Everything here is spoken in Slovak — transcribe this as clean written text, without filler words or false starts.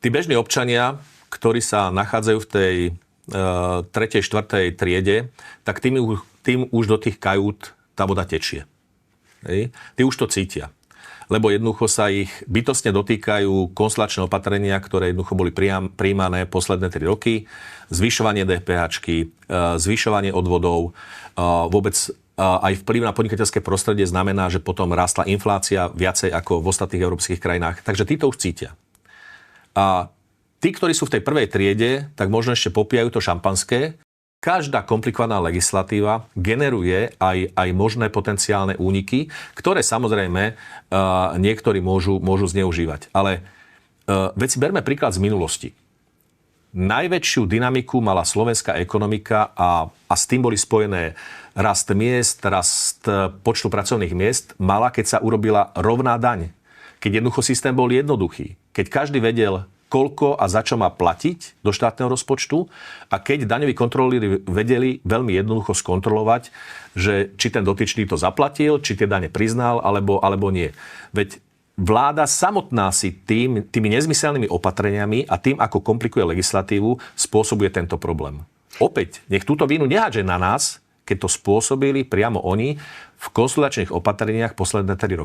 Tí bežní občania, ktorí sa nachádzajú v tej 3., 4. triede, tak tým už do tých kajút tá voda tečie. Hej. Tí už to cítia. Lebo jednoducho sa ich bytostne dotýkajú konzulačné opatrenia, ktoré jednoducho boli prijímané posledné 3 roky. Zvyšovanie DPH-čky, zvyšovanie odvodov, vôbec aj vplyv na podnikateľské prostredie znamená, že potom rástla inflácia viacej ako v ostatných európskych krajinách. Takže tí to už cítia. A tí, ktorí sú v tej prvej triede, tak možno ešte popijajú to šampanské. Každá komplikovaná legislatíva generuje aj možné potenciálne úniky, ktoré samozrejme niektorí môžu zneužívať. Ale veď si berme príklad z minulosti. Najväčšiu dynamiku mala slovenská ekonomika a s tým boli spojené rast miest, rast počtu pracovných miest, mala, keď sa urobila rovná daň. Keď jednoducho systém bol jednoduchý. Keď každý vedel, koľko a za čo má platiť do štátneho rozpočtu a keď daňoví kontrolóri vedeli veľmi jednoducho skontrolovať, že či ten dotyčný to zaplatil, či tie dane priznal, alebo nie. Veď vláda samotná si tými nezmyselnými opatreniami a tým, ako komplikuje legislatívu, spôsobuje tento problém. Opäť, nech túto vínu nehádže na nás, keď to spôsobili priamo oni v konsolidačných opatreniach posledné 3 roky.